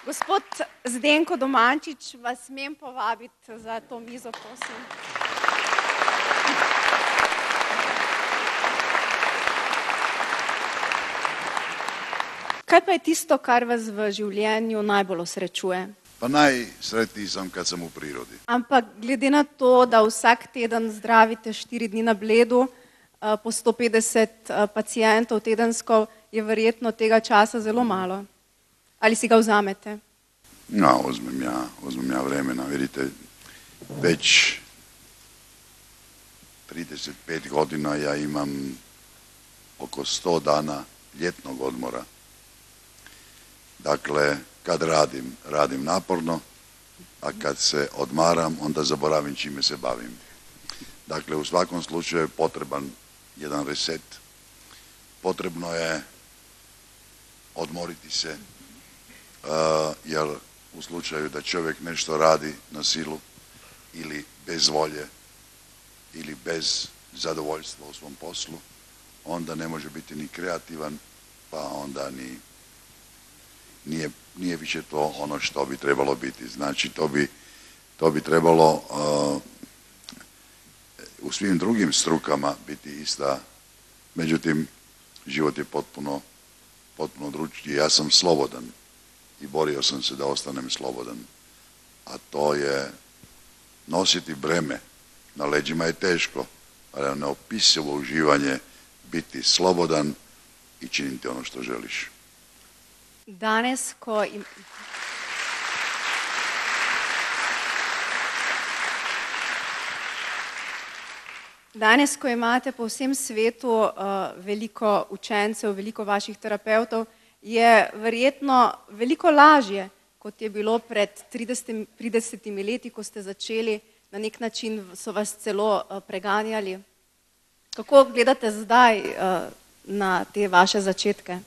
Gospod Zdenko Domančič, vas smem povabiti za to mizo, prosim. Kaj pa je tisto, kar vas v življenju najbolj osrečuje? Pa najsretniji sam kad sam u prirodi. Ampak glede na to, da vsak teden zdravite 4 dni na Bledu, po 150 pacijentov tedensko, je verjetno tega časa zelo malo. Ali si ga vzamete? Ja, uzmem ja vremena. Vidite, već 35 godina ja imam oko 100 dana ljetnog odmora. Dakle, kad radim naporno, a kad se odmaram, onda zaboravim čime se bavim. Dakle, u svakom slučaju je potreban jedan reset. Potrebno je odmoriti se, jer u slučaju da čovjek nešto radi na silu ili bez volje ili bez zadovoljstva u svom poslu, onda ne može biti ni kreativan, pa onda nije više to ono što bi trebalo biti. Znači, to bi trebalo u svim drugim strukama biti ista. Međutim, život je potpuno drukčiji. Ja sam slobodan i borio sam se da ostanem slobodan. A to je nositi breme. Na leđima je teško, ali je neopisivo uživanje biti slobodan i činiti ono što želiš. Danes, ko imate po vsem svetu veliko učencev, veliko vaših terapevtov, je verjetno veliko lažje, kot je bilo pred 30 leti, ko ste začeli, na nek način so vas celo preganjali. Kako gledate zdaj na te vaše začetke?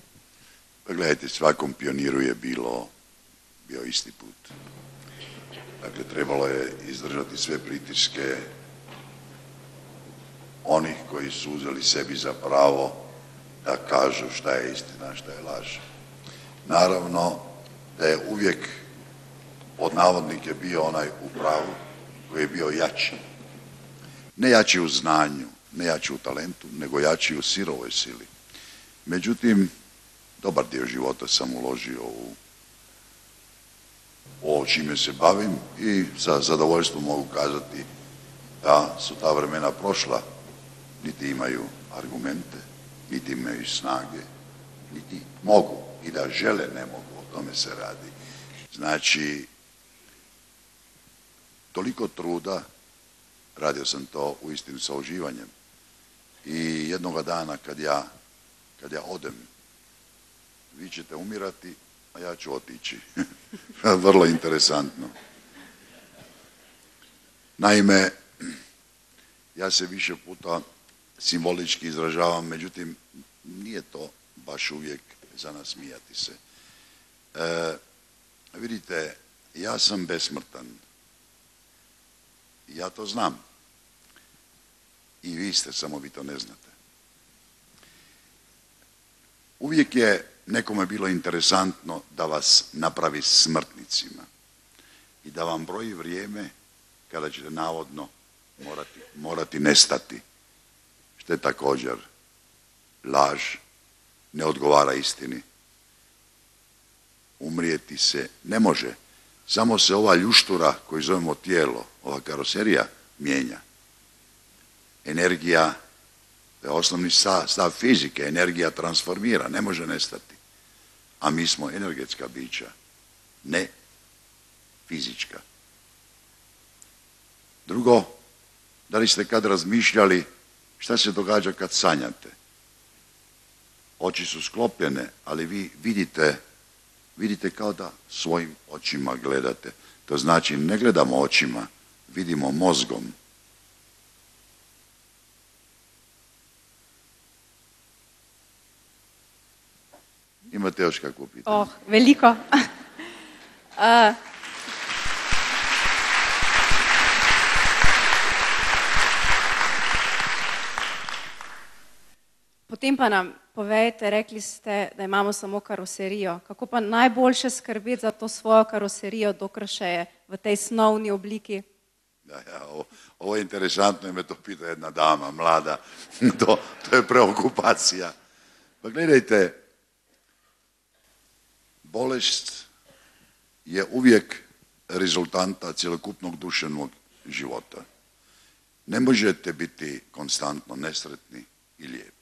Pa gledajte, svakom pioniru je bio isti put. Dakle, trebalo je izdržati sve pritiske onih koji su uzeli sebi za pravo da kažu šta je istina, šta je laž. Naravno da je uvijek pod navodnike bio onaj u pravu koji je bio jači. Ne jači u znanju, ne jači u talentu, nego jači u sirovoj sili. Međutim, dobar dio života sam uložio u ovo čime se bavim i sa zadovoljstvom mogu kazati da su ta vremena prošla. Niti imaju argumente, niti imaju snage, niti mogu i da žele ne mogu, o tome se radi. Znači, toliko truda, radio sam to uistinu sa uživanjem. I jednoga dana kad ja odem, vi ćete umirati, a ja ću otići. Vrlo interesantno. Naime, ja se više puta simbolički izražavam, međutim, nije to baš uvijek za nasmijati se. Vidite, ja sam besmrtan. Ja to znam. I vi ste, samo vi to ne znate. Uvijek je nekome bilo interesantno da vas napravi smrtnicima i da vam broji vrijeme kada ćete navodno morati nestati. Što je također laž, ne odgovara istini. Umrijeti se ne može. Samo se ova ljuštura koju zovemo tijelo, ova karoserija, mijenja. Energija, to je osnovni stav fizike, energija transformira, ne može nestati. A mi smo energetska bića, ne fizička. Drugo, da li ste kad razmišljali šta se događa kad sanjate? Oči su sklopljene, ali vi vidite kao da svojim očima gledate. To znači ne gledamo očima, vidimo mozgom. Imate još kakvo pitanje? Veliko. Potem pa nam povejte, rekli ste, da imamo samo karoserijo. Kako pa najboljše skrbeti za to svojo karoserijo, dokler še je v tej snovni obliki? Ovo je interesantno, me to pita jedna dama, mlada. To je preokupacija. Pa gledajte, bolest je uvijek rezultanta cjelokupnog duševnog života. Ne možete biti konstantno nesretni i lijepi.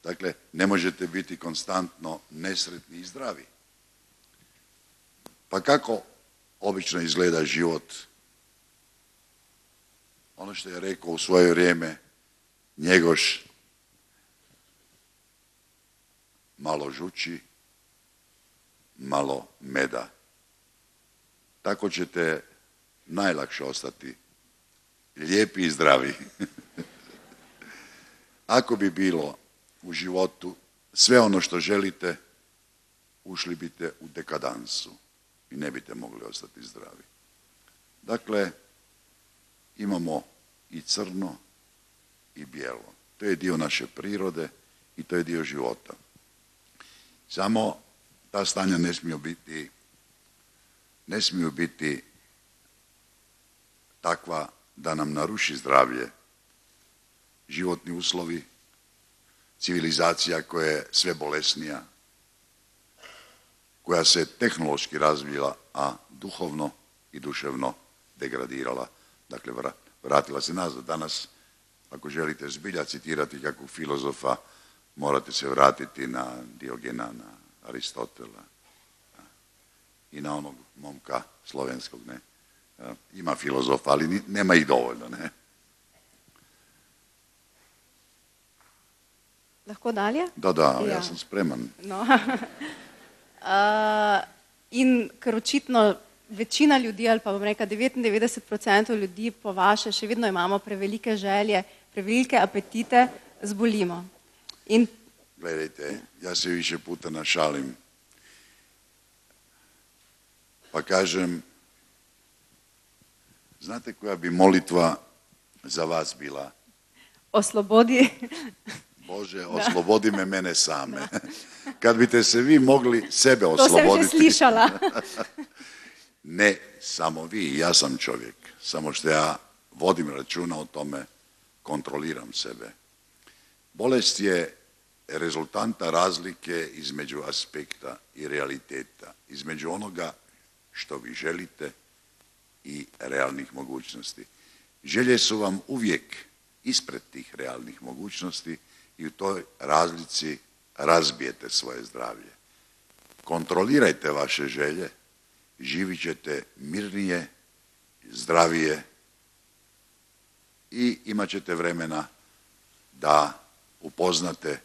Dakle, ne možete biti konstantno nesretni i zdravi. Pa kako obično izgleda život? Ono što je rekao u svoje vrijeme Njegoš, malo žuči, malo meda. Tako ćete najlakše ostati lijepi i zdravi. Ako bi bilo u životu sve ono što želite, ušli biste u dekadansu i ne biste mogli ostati zdravi. Dakle, imamo i crno i bijelo. To je dio naše prirode i to je dio života. Samo ta stanja ne smiju biti takva da nam naruši zdravlje, životni uslovi, civilizacija koja je sve bolesnija, koja se tehnološki razvila, a duhovno i duševno degradirala. Dakle, vratila se nazad. Danas, ako želite zbilja citirati kakvog filozofa, morate se vratiti na Diogena, na Aristotela i na onog momka slovenskog, ne. Ima filozofa, ali nema ih dovoljno, ne. Lahko dalje? Da, ja sam spreman. No. In ker očitno večina ljudi, ali pa bom rekla 99% ljudi po vaše, še vedno imamo prevelike želje, prevelike apetite, zbolimo. Gledajte, ja se više puta našalim, pa kažem, znate koja bi molitva za vas bila? Oslobodi. Bože, oslobodi me mene same. Kad biste se vi mogli sebe osloboditi. To sam že slišala. Ne samo vi, ja sam čovjek. Samo što ja vodim računa o tome, kontroliram sebe. Bolest je rezultanta razlike između aspekta i realiteta, između onoga što vi želite i realnih mogućnosti. Želje su vam uvijek ispred tih realnih mogućnosti i u toj razlici razbijete svoje zdravlje. Kontrolirajte vaše želje, živit ćete mirnije, zdravije i imat ćete vremena da upoznate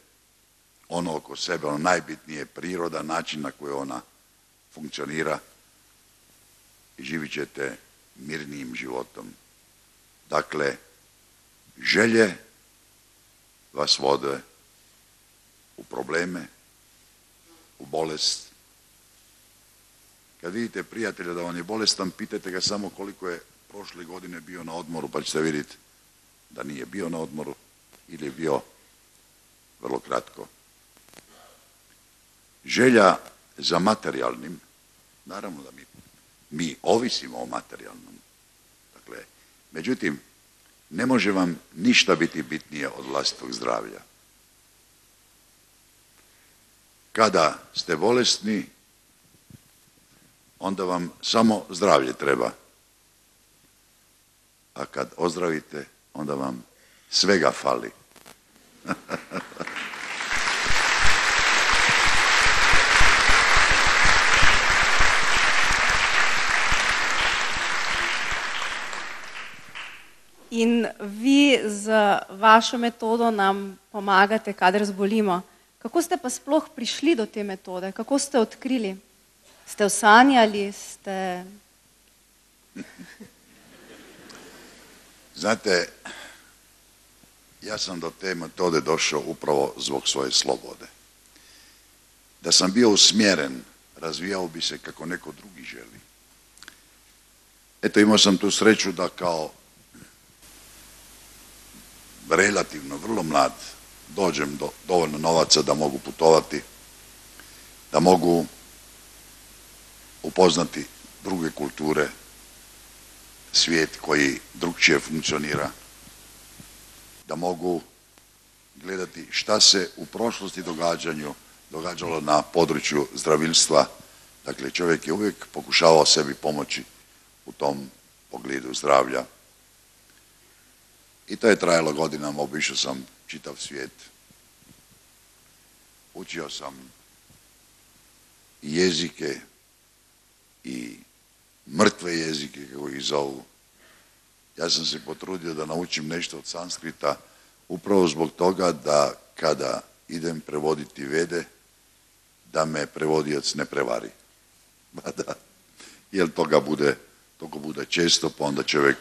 ono oko sebe, ono najbitnije, priroda, način na koji ona funkcionira i živit ćete mirnijim životom. Dakle, želje vas vode u probleme, u bolest. Kad vidite prijatelja da on je bolestan, pitajte ga samo koliko je prošle godine bio na odmoru, pa ćete vidjeti da nije bio na odmoru ili je bio vrlo kratko. Želja za materijalnim, naravno da mi ovisimo o materijalnom. Dakle, međutim, ne može vam ništa biti bitnije od vlastitog zdravlja. Kada ste bolesni, onda vam samo zdravlje treba. A kad ozdravite, onda vam svega fali. In vi z vašo metodo nam pomagate, kadar zbolimo. Kako ste pa sploh prišli do te metode? Kako ste odkrili? Ste osanjali? Znate, ja sam do te metode došao upravo zbog svoje slobode. Da sam bio usmjeren, razvijao bi se kako neko drugi želi. Eto, imao sam tu sreću da kao relativno vrlo mlad dođem do dovoljno novaca da mogu putovati, da mogu upoznati druge kulture, svijet koji drugčije funkcionira, da mogu gledati šta se u prošlosti događalo na području zdravilstva. Dakle, čovjek je uvijek pokušavao sebi pomoći u tom pogledu zdravlja. I to je trajalo godinama, obišao sam čitav svijet. Učio sam i jezike i mrtve jezike, kako ih zovu. Ja sam se potrudio da naučim nešto od sanskrita, upravo zbog toga da kada idem prevoditi Vede, da me prevodioc ne prevari. Jer toga bude često, pa onda čovjek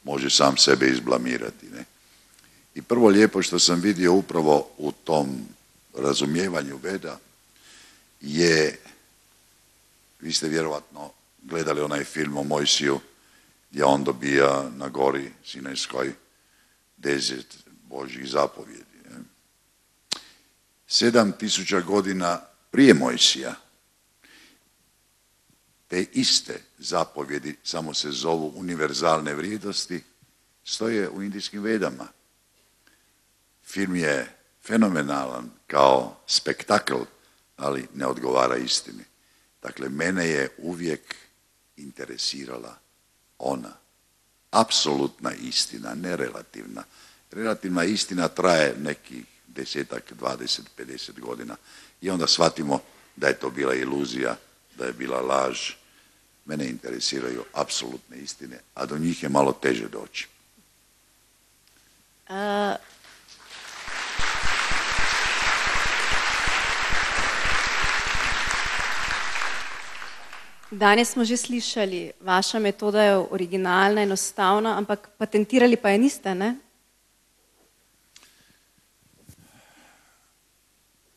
može sam sebe izblamirati. Ne? I prvo lijepo što sam vidio upravo u tom razumijevanju Veda je, vi ste vjerovatno gledali onaj film o Mojsiju, gdje on dobija na gori Sinajskoj 10 Božjih zapovjedi. 7000 godina prije Mojsija te iste zapovjedi, samo se zovu univerzalne vrijednosti, stoje u indijskim Vedama. Film je fenomenalan kao spektakl, ali ne odgovara istini. Dakle, mene je uvijek interesirala ona, apsolutna istina, ne relativna. Relativna istina traje nekih 10, 20, 50 godina i onda shvatimo da je to bila iluzija, da je bila laž. Mene interesiraju apsolutne istine, a do njih je malo teže doći. Danes smo že slišali, vaša metoda je originalna, enostavna, ampak patentirali pa je niste, ne?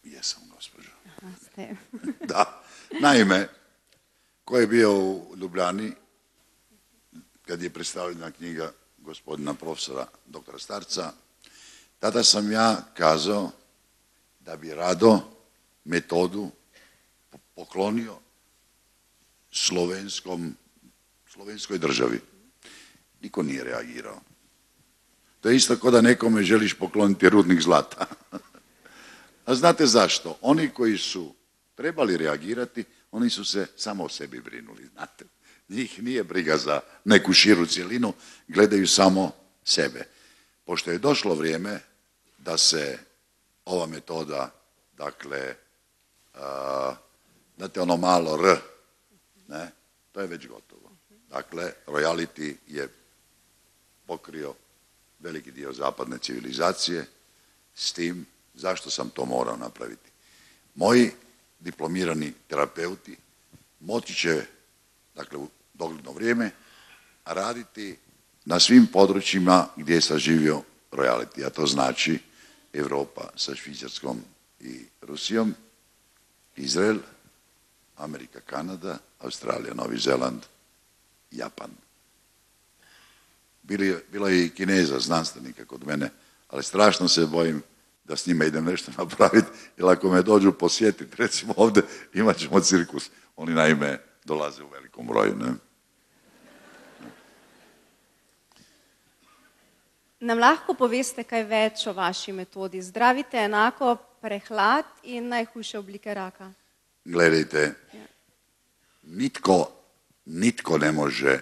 Jesam, gospođo. Aha, ste. Da, naime, ko je bio u Ljubljani, kad je predstavljena knjiga gospodina profesora doktora Starca, tada sam ja kazao da bi rado metodu poklonio slovenskoj državi. Niko nije reagirao. To je isto kao da nekome želiš pokloniti rudnik zlata. A znate zašto? Oni koji su trebali reagirati, oni su se samo o sebi brinuli, znate. Njih nije briga za neku širu cjelinu, gledaju samo sebe. Pošto je došlo vrijeme da se ova metoda, dakle, znate ono malo R, ne, to je već gotovo. Dakle, royalty je pokrio veliki dio zapadne civilizacije, s tim zašto sam to morao napraviti. Moji diplomirani terapeuti moći će, dakle, u dogledno vrijeme raditi na svim područjima gdje je saživio royalty, a to znači Europa sa Švicarskom i Rusijom, Izrael, Amerika, Kanada, Australija, Novi Zeland, Japan. Bilo je i Kineza, znanstvenika kod mene, ali strašno se bojim da s njima idem nešto napraviti, jer ako me dođu posjetiti, recimo ovdje, imat ćemo cirkus. Oni naime dolaze u velikom broju. Ne? Nam lahko poveste kaj več o vaši metodi? Zdravite enako prehlad in najhujše oblike raka. Gledajte, nitko ne može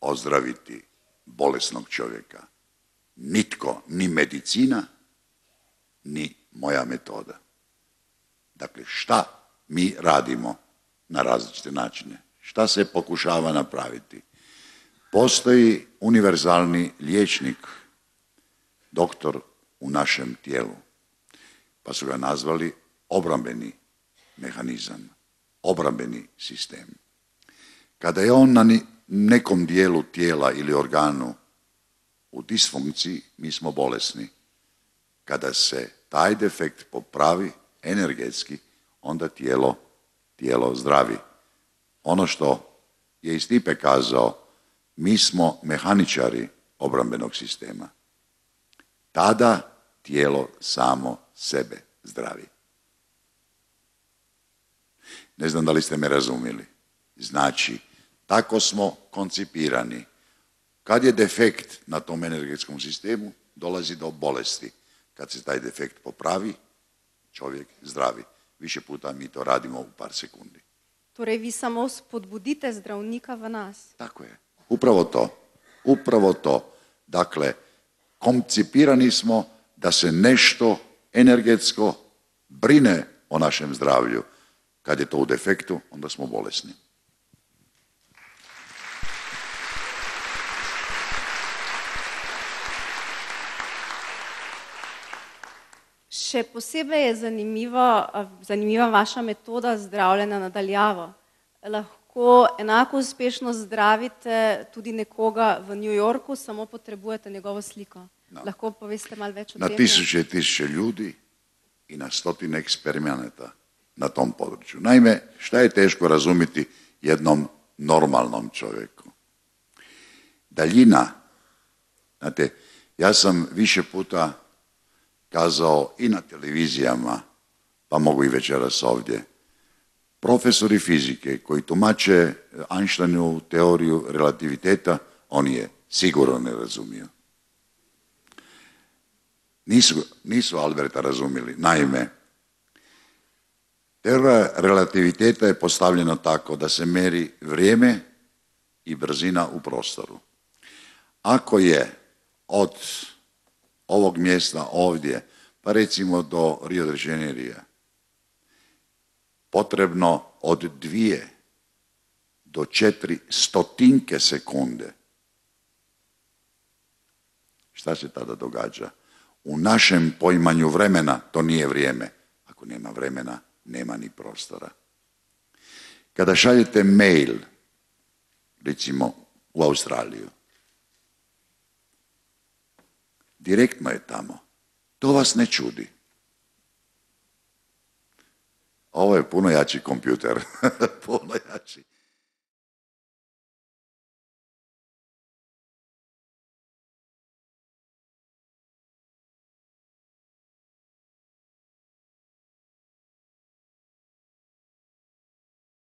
ozdraviti bolesnog čovjeka. Nitko, ni medicina, ni moja metoda. Dakle, šta mi radimo na različite načine? Šta se pokušava napraviti? Postoji univerzalni liječnik, doktor u našem tijelu, pa su ga nazvali obrambeni mehanizam, obrambeni sistem. Kada je on na nekom dijelu tijela ili organu u disfunkciji, mi smo bolesni. Kada se taj defekt popravi energetski, onda tijelo zdravi. Ono što je i Stipe kazao, mi smo mehaničari obrambenog sistema. Tada tijelo samo sebe zdravi. Ne znam da li ste me razumjeli. Znači, tako smo koncipirani. Kad je defekt na tom energetskom sistemu, dolazi do bolesti. Kad se taj defekt popravi, čovjek zdravi. Više puta mi to radimo u par sekundi. Torej, vi samo spodbudite zdravnika v nas. Tako je. Upravo to. Upravo to. Dakle, koncipirani smo da se nešto energetsko brine o našem zdravlju. Kad je to u defektu, onda smo bolesni. Še posebej je zanimiva vaša metoda zdravljenja nadaljavo. Lahko enako uspešno zdravite tudi nekoga v New Yorku, samo potrebujete njegovo sliko. Lahko poveste malo več o tem? Na tisuće i tisuće ljudi i na stotine eksperimenata na tom području. Naime, šta je teško razumjeti jednom normalnom čovjeku? Daljina. Znate, ja sam više puta kazao i na televizijama, pa mogu i večeras ovdje, profesori fizike koji tumače Einsteinovu teoriju relativiteta, on je sigurno ne razumio. Nisu Alberta razumjeli. Naime, teorija relativiteta je postavljena tako da se meri vrijeme i brzina u prostoru. Ako je od ovog mjesta ovdje, pa recimo do Rio de Janeiro, potrebno od 2 do 4 stotinke sekunde. Šta se tada događa? U našem poimanju vremena to nije vrijeme. Ako nema vremena, nema ni prostora. Kada šaljete mail, recimo u Australiju, direktno je tamo. To vas ne čudi. Ovo je puno jači kompjuter. Puno jači.